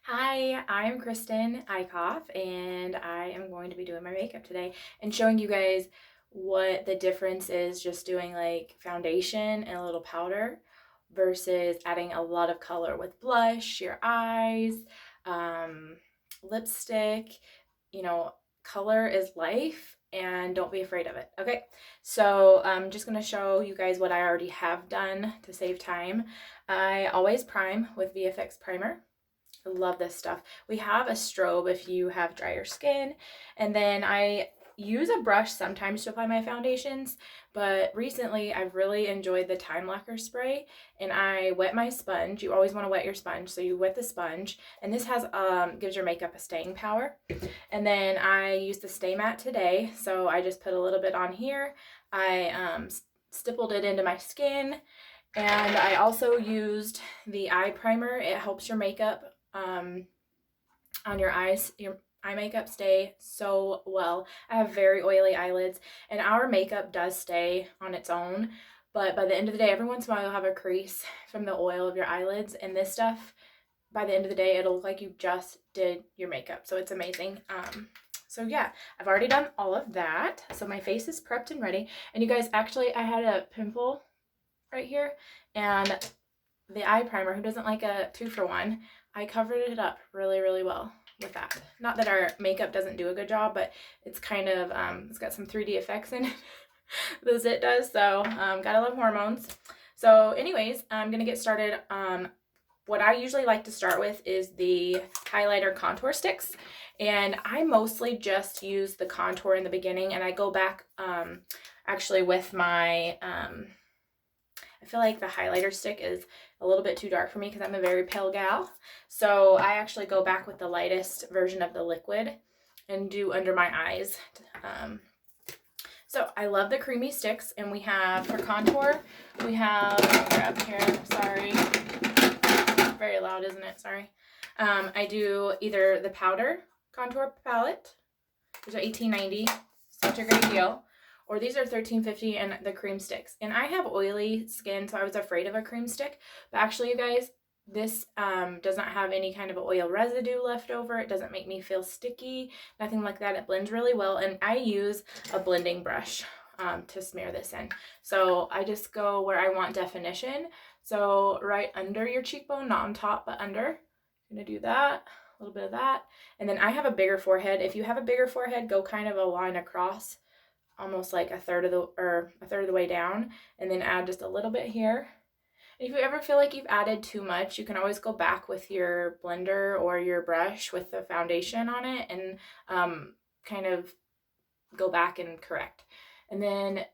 Hi, I'm Kristen Eichhoff, and I am going to be doing my makeup today and showing you guys what the difference is just doing like foundation and a little powder versus adding a lot of color with blush, your eyes, um, lipstick. You know, color is life, and don't be afraid of it. Okay, so I'm just going to show you guys what I already have done to save time. I always prime with VFX primer. I love this stuff. We have a strobe if you have drier skin. And then I use a brush sometimes to apply my foundations, but recently I've really enjoyed the Time Locker spray, and I wet my sponge. You always want to wet your sponge, so you wet the sponge, and this has gives your makeup a staying power. And then I used the Stay Matte today, so I just put a little bit on here. I stippled it into my skin, and I also used the eye primer. It helps your makeup on your eyes, your eye makeup stay so well. I have very oily eyelids, and our makeup does stay on its own, but by the end of the day, every once in a while you'll have a crease from the oil of your eyelids, and this stuff, by the end of the day, it'll look like you just did your makeup. So it's amazing. So yeah, I've already done all of that. So my face is prepped and ready. And you guys, actually, I had a pimple right here, and the eye primer, who doesn't like a 2-for-1, I covered it up really, really well with that. Not that our makeup doesn't do a good job, but it's kind of, it's got some 3D effects in it. The Zit does, so gotta love hormones. So anyways, I'm gonna get started. What I usually like to start with is the highlighter contour sticks, and I mostly just use the contour in the beginning, and I go back actually with my I feel like the highlighter stick is a little bit too dark for me because I'm a very pale gal. So I actually go back with the lightest version of the liquid and do under my eyes. So I love the creamy sticks, and we have, for contour, we have, grab here, sorry, very loud, isn't it? Sorry. I do either the powder contour palette, which are $18.90, such a great deal, or these are $13.50, and the cream sticks. And I have oily skin, so I was afraid of a cream stick, but actually, you guys, this does not have any kind of oil residue left over. It doesn't make me feel sticky, nothing like that. It blends really well, and I use a blending brush to smear this in. So I just go where I want definition. So right under your cheekbone, not on top, but under. I'm gonna do that, a little bit of that. And then I have a bigger forehead. If you have a bigger forehead, go kind of a line across, almost like a third of the way down, and then add just a little bit here. And if you ever feel like you've added too much, you can always go back with your blender or your brush with the foundation on it and kind of go back and correct. And then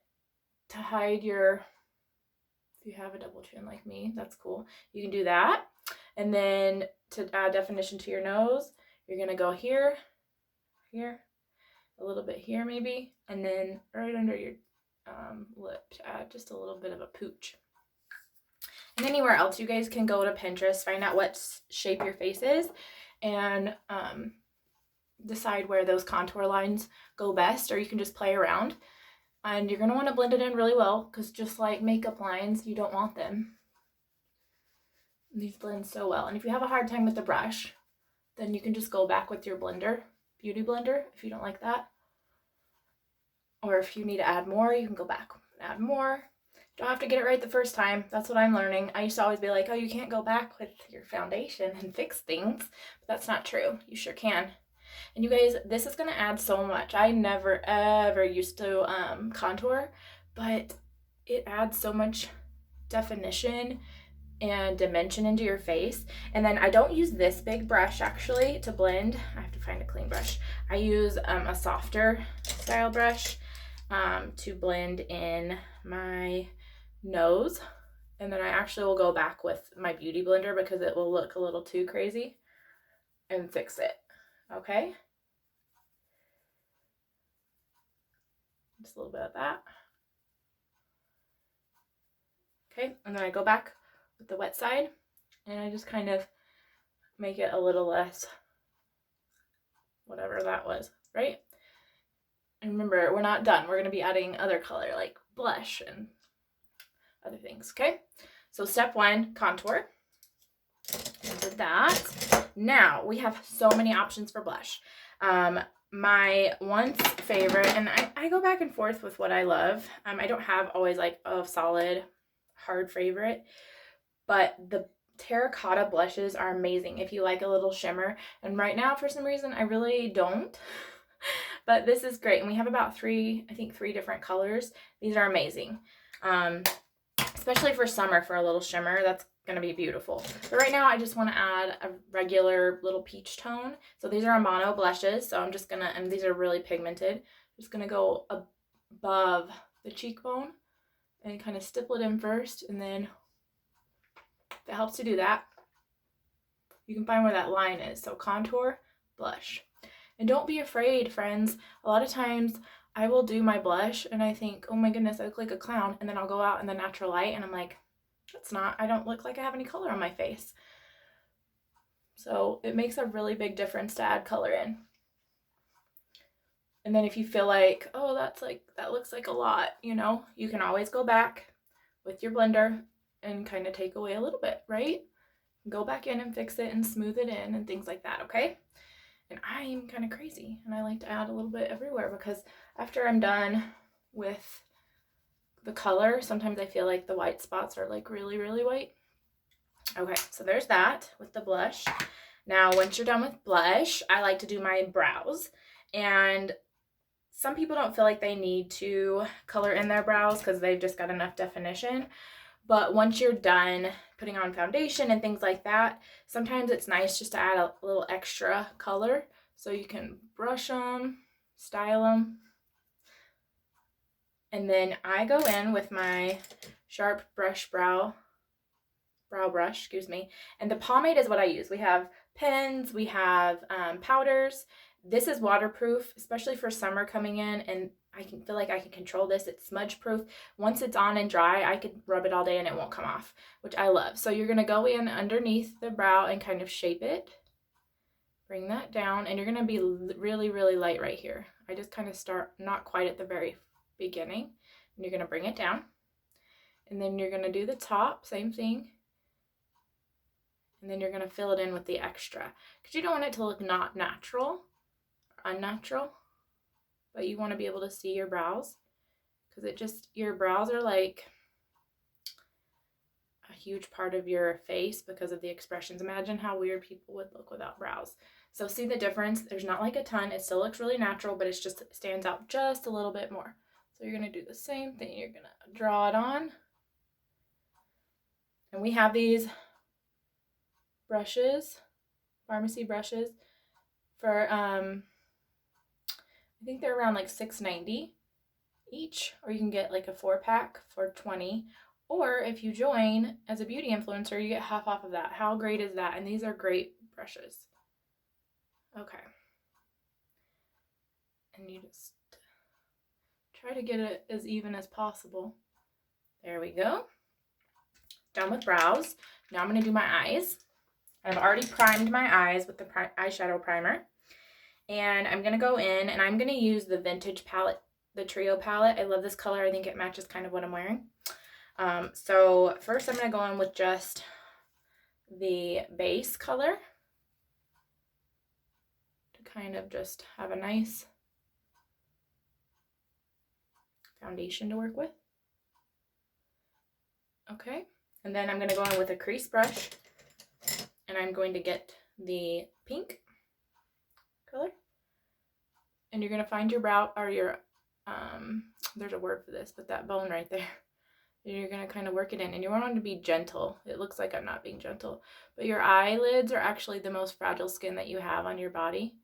to hide your, if you have a double chin like me, that's cool. You can do that. And then to add definition to your nose, you're gonna go here, here, a little bit here maybe, and then right under your lip to add just a little bit of a pooch. And anywhere else, you guys can go to Pinterest, find out what shape your face is, and decide where those contour lines go best, or you can just play around. And you're going to want to blend it in really well, because just like makeup lines, you don't want them. These blend so well. And if you have a hard time with the brush, then you can just go back with your blender, beauty blender, if you don't like that. Or if you need to add more, you can go back and add more. Don't have to get it right the first time. That's what I'm learning. I used to always be like, oh, you can't go back with your foundation and fix things. But that's not true. You sure can. And you guys, this is going to add so much. I never, ever used to contour, but it adds so much definition and dimension into your face. And then I don't use this big brush actually to blend. I have to find a clean brush. I use a softer style brush to blend in my nose. And then I actually will go back with my beauty blender because it will look a little too crazy and fix it. Okay? Just a little bit of that. Okay, and then I go back with the wet side, and I just kind of make it a little less, whatever that was, right? And remember, we're not done. We're going to be adding other color like blush and other things, okay? So step 1, contour. Did that. Now we have so many options for blush. My one favorite, and I go back and forth with what I love. I don't have always like a solid hard favorite, but the terracotta blushes are amazing if you like a little shimmer. And right now, for some reason, I really don't. But this is great. And we have about three different colors. These are amazing. Especially for summer for a little shimmer. That's going to be beautiful. But right now I just want to add a regular little peach tone. So these are Amano blushes. So I'm just going to, and these are really pigmented. Just going to go above the cheekbone and kind of stipple it in first. And then if it helps to do that, you can find where that line is. So contour, blush. And don't be afraid, friends. A lot of times I will do my blush and I think, oh my goodness, I look like a clown. And then I'll go out in the natural light and I'm like, I don't look like I have any color on my face. So it makes a really big difference to add color in. And then if you feel like, oh, that looks like a lot, you can always go back with your blender and kind of take away a little bit, right? Go back in and fix it and smooth it in and things like that, okay? And I'm kind of crazy and I like to add a little bit everywhere because after I'm done with the color, sometimes I feel like the white spots are like really, really white. Okay, so there's that with the blush. Now, once you're done with blush, I like to do my brows. And some people don't feel like they need to color in their brows because they've just got enough definition. But once you're done putting on foundation and things like that, sometimes it's nice just to add a little extra color. So you can brush them, style them. And then I go in with my Sharp Brush brow brush, and the pomade is what I use. We have pens, we have powders. This is waterproof, especially for summer coming in, and I can feel like I can control this. It's smudge proof. Once it's on and dry, I could rub it all day and it won't come off, which I love. So you're gonna go in underneath the brow and kind of shape it. Bring that down, and you're gonna be really, really light right here. I just kind of start not quite at the very beginning, and you're gonna bring it down. And then you're gonna do the top, same thing. And then you're gonna fill it in with the extra. Because you don't want it to look not natural, unnatural, but you want to be able to see your brows, because your brows are like a huge part of your face because of the expressions. Imagine how weird people would look without brows. So see the difference? There's not like a ton. It still looks really natural, but it stands out just a little bit more. So you're going to do the same thing. You're going to draw it on. And we have these brushes, pharmacy brushes, for I think they're around like $6.90 each, or you can get like a 4-pack for $20. Or if you join as a beauty influencer, you get half off of that. How great is that? And these are great brushes. Okay. And you just try to get it as even as possible. There we go. Done with brows. Now I'm going to do my eyes. I've already primed my eyes with the eyeshadow primer. And I'm going to go in and I'm going to use the Vintage palette, the Trio palette. I love this color. I think it matches kind of what I'm wearing. So first I'm going to go in with just the base color to kind of just have a nice foundation to work with. Okay. And then I'm going to go in with a crease brush and I'm going to get the pink color. And you're going to find your brow, or your, there's a word for this, but that bone right there. And you're going to kind of work it in. And you want it to be gentle. It looks like I'm not being gentle. But your eyelids are actually the most fragile skin that you have on your body.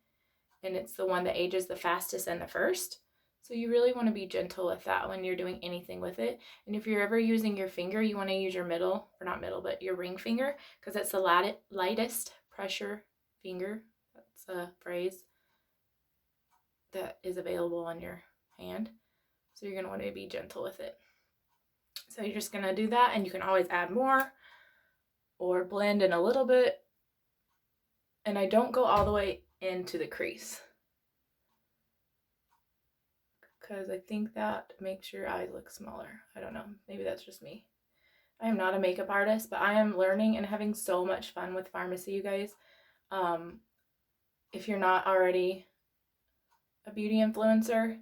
And it's the one that ages the fastest and the first. So you really want to be gentle with that when you're doing anything with it. And if you're ever using your finger, you want to use your middle, or not middle, but your ring finger, because it's the lightest pressure finger. That's a phrase that is available on your hand. So you're going to want to be gentle with it. So you're just going to do that, and you can always add more or blend in a little bit. And I don't go all the way into the crease, because I think that makes your eyes look smaller. I don't know. Maybe that's just me. I am not a makeup artist, but I am learning and having so much fun with Farmacy, you guys. If you're not already a beauty influencer,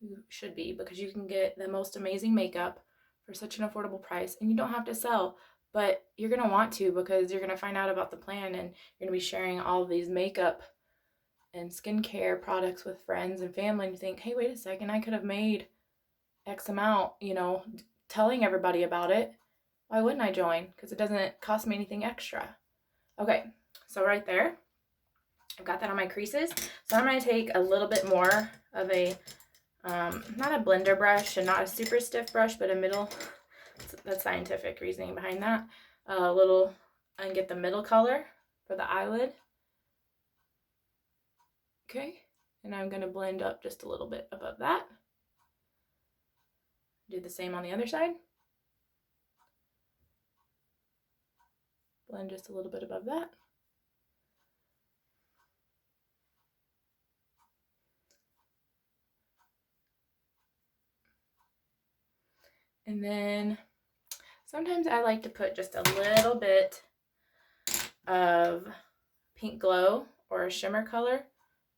you should be, because you can get the most amazing makeup for such an affordable price, and you don't have to sell, but you're going to want to, because you're going to find out about the plan, and you're going to be sharing all of these makeup and skincare products with friends and family, and you think, hey, wait a second, I could have made X amount, you know, telling everybody about it. Why wouldn't I join? Because it doesn't cost me anything extra. Okay, so right there, I've got that on my creases. So I'm going to take a little bit more of a, not a blender brush and not a super stiff brush, but a middle, that's scientific reasoning behind that, and get the middle color for the eyelid. Okay, and I'm going to blend up just a little bit above that. Do the same on the other side. Blend just a little bit above that. And then sometimes I like to put just a little bit of Pink Glow or a shimmer color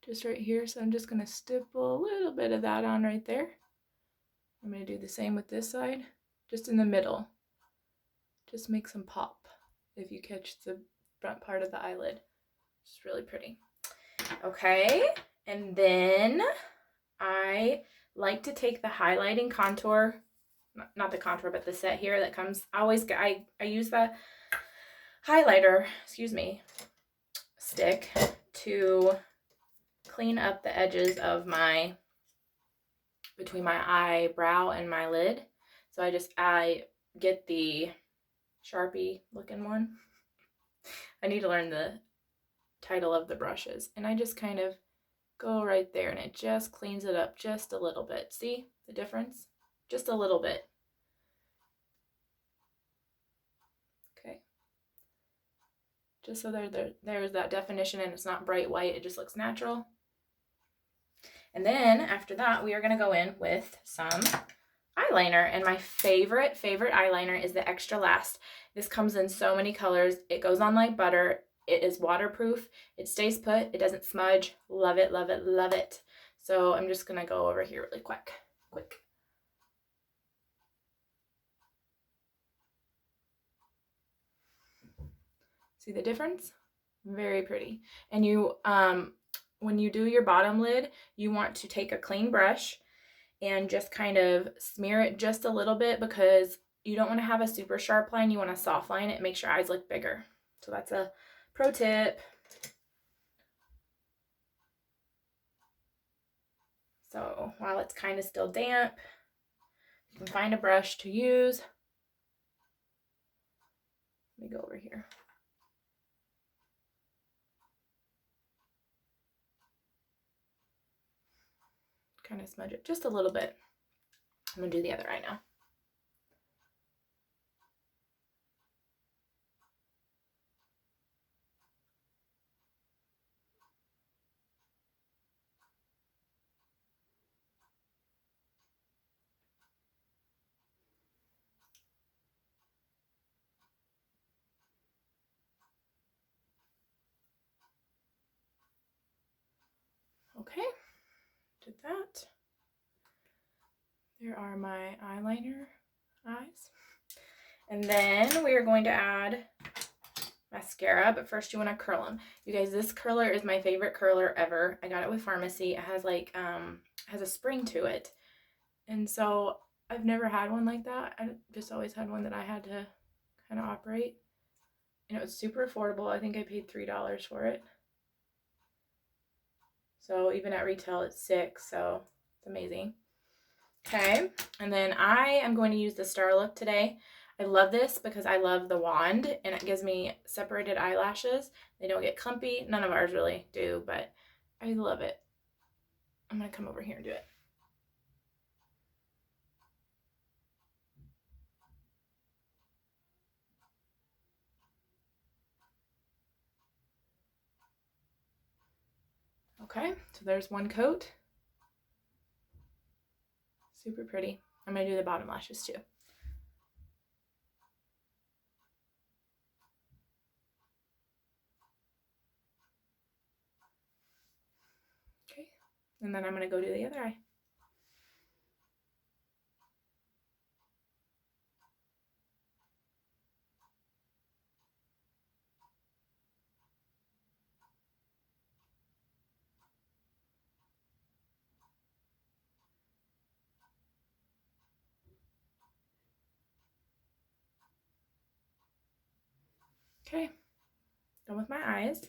just right here. So I'm just going to stipple a little bit of that on right there. I'm going to do the same with this side, just in the middle. Just make some pop if you catch the front part of the eyelid. It's really pretty. Okay, and then I like to take the highlighting contour, not the contour, but the set here that comes, I use the highlighter, stick to clean up the edges of between my eyebrow and my lid. So I get the Sharpie looking one. I need to learn the title of the brushes, and I just kind of go right there, and it just cleans it up just a little bit. See the difference? Just a little bit. Okay. Just so there's that definition, and it's not bright white, it just looks natural. And then after that, we are going to go in with some eyeliner, and my favorite eyeliner is the Extra Last. This comes in so many colors. It goes on like butter. It is waterproof. It stays put. It doesn't smudge. Love it, love it, love it. So I'm just going to go over here really quick. See the difference? Very pretty. And you, when you do your bottom lid, you want to take a clean brush and just kind of smear it just a little bit, because you don't want to have a super sharp line. You want a soft line. It makes your eyes look bigger. So that's a pro tip. So while it's kind of still damp, you can find a brush to use. Let me go over here. Kind of smudge it just a little bit. I'm going to do the other eye now. Okay, did that. There are my eyeliner eyes. And then we are going to add mascara, but first you want to curl them. You guys, this curler is my favorite curler ever. I got it with Farmacy. It has like, has a spring to it. And so I've never had one like that. I just always had one that I had to kind of operate. And it was super affordable. I think I paid $3 for it. So even at retail, it's $6, so it's amazing. Okay, and then I am going to use the Star Look today. I love this because I love the wand, and it gives me separated eyelashes. They don't get clumpy. None of ours really do, but I love it. I'm going to come over here and do it. Okay, so there's one coat. Super pretty. I'm going to do the bottom lashes too. And then I'm going to go do the other eye. Okay, done with my eyes.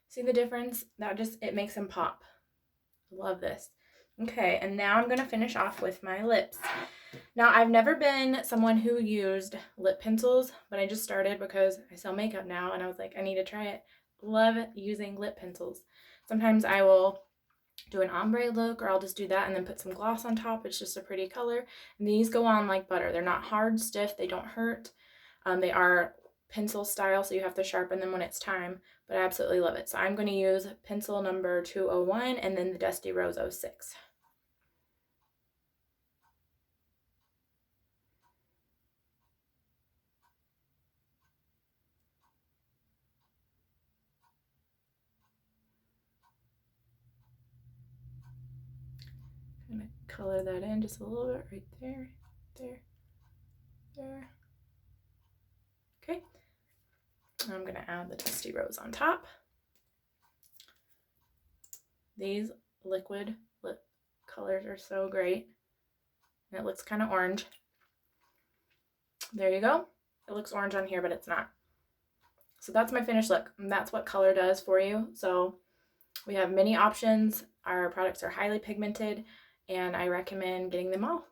See the difference? It makes them pop. Love this. Okay, and now I'm going to finish off with my lips. Now, I've never been someone who used lip pencils, but I just started because I sell makeup now, and I was like, I need to try it. Love using lip pencils. Sometimes I will do an ombre look, or I'll just do that and then put some gloss on top. It's just a pretty color. And these go on like butter. They're not hard, stiff, they don't hurt. They are pencil style, so you have to sharpen them when it's time, but I absolutely love it. So I'm going to use pencil number 201 and then the Dusty Rose 06. I'm going to color that in just a little bit right there, there, there. Okay. I'm going to add the Dusty Rose on top. These liquid lip colors are so great. And it looks kind of orange. There you go. It looks orange on here, but it's not. So that's my finished look. And that's what color does for you. So we have many options. Our products are highly pigmented, and I recommend getting them all.